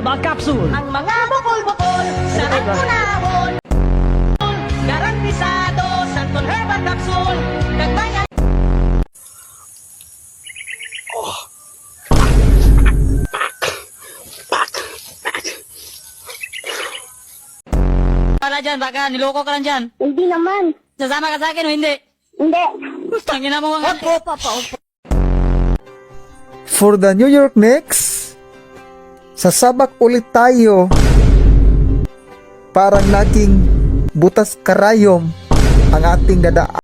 Herbal Capsule. Ang mga bukol-bukol, sarap kunahon. Garantisado, Santon Herbal Capsule. Nagbayan. Para dyan, baka niloko ka lang dyan. Hindi naman. Sasama ka sa akin o hindi? Hindi. Tangina mo ang... Opo, papa, opo. For the New York Knicks, sasabak ulit tayo. Parang naging butas karayom ang ating dadaan.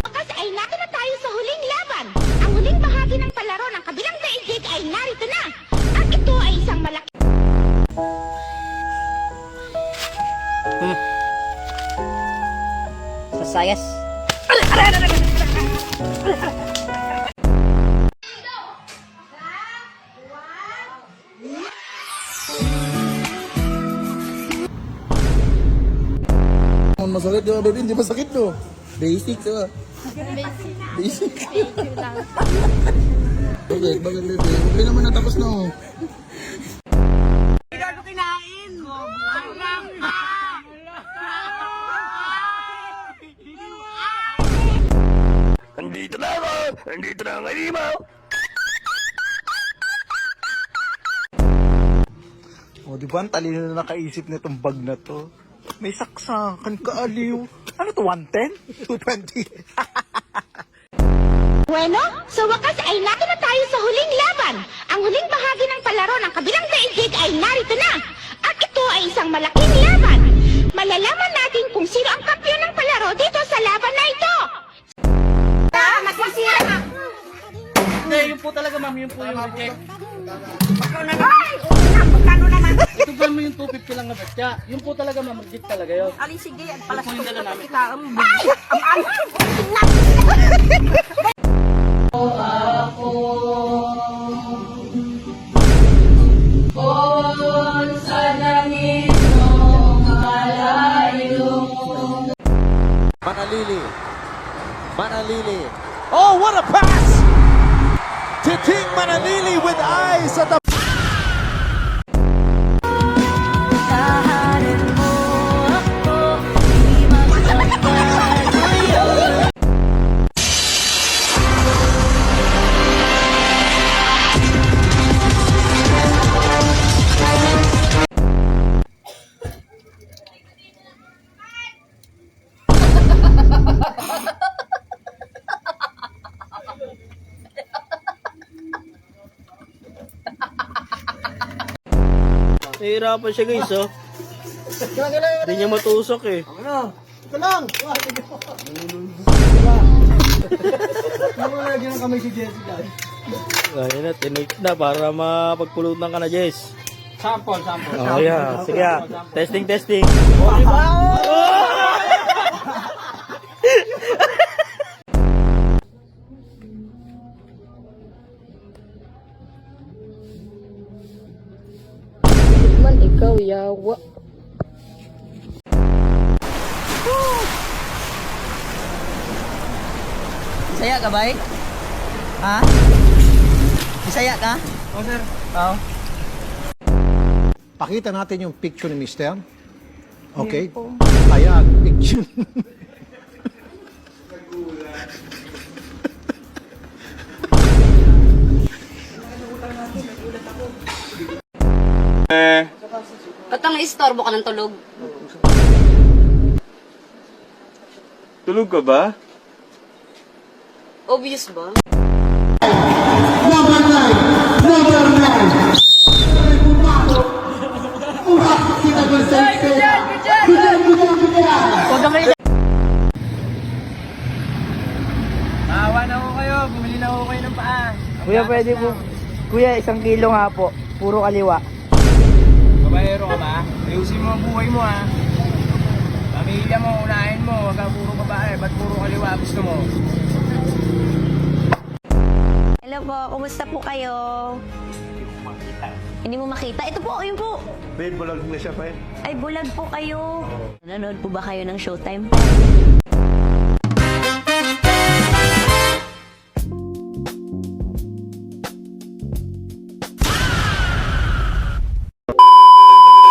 Kasi ay nato na tayo sa huling laban. Ang huling bahagi ng palaro ng kabilang daigdig ay narito na. At ito ay isang malaki. Sasayas. Masakit yung baby, hindi masakit no. Basic so. Basic. Bakit baby? Okay naman natapos na oh. Nandito na ako! Nandito na ang halimaw! O di ba ang talino na nakaisip nitong bag na to? May saksakan kaaliw. Ano to, 110? 220? Bueno, sa wakas ay nato na tayo sa huling laban. Ang huling bahagi ng palaro ng kabilang daigdig ay narito na. At ito ay isang malaking laban. Malalaman natin kung sino ang kampiyon ng palaro dito sa laban na ito. Masisira na. Hindi, yun po talaga ma'am, yun po yung reject. Ay! Magkano naman? Ito ba mo yung 250 lang na batya? Yun po talaga ma'am, reject talaga yun. Alin sige, ang palas Ito po yung dala namin. kita. Ay! Ang Manalili. Manalili. Oh, what a pass! Titing Manalili with eyes at the... Nahihirapan siya guys, oh. Hindi niya matusok eh. Ano? Ito lang! Ano na lagyan ng kamay si Jessica? Ayun na, tinake na para mapagpulutan ka na, Jess. Sample. Oh, yeah. Sige, ah. Testing. Man, ikaw, yawa. Bisaya ka ba eh? Ha? Bisaya ka? Oh, sir. Oo. Pakita natin yung picture ni Mister. Okay? Ayan, picture. Ba't ang istorbo ka ng tulog? Tulog ka ba? Obvious ba? Awa na ko kayo, bumili na ko kayo ng paa. Kuya, pwede po. Kuya, 1 kilo nga po. Puro kaliwa. Babaero ka ba? Ayusin mo ang buhay mo ha. Pamilya mo, unahin mo. Huwag kang puro babae. Ba't puro kaliwa gusto mo? Hello po, kumusta po kayo? Hindi mo makita. Ito po, yun po. Ben, bulag na siya, Ben. Ay, bulag po kayo. Nanonood po ba kayo ng Showtime?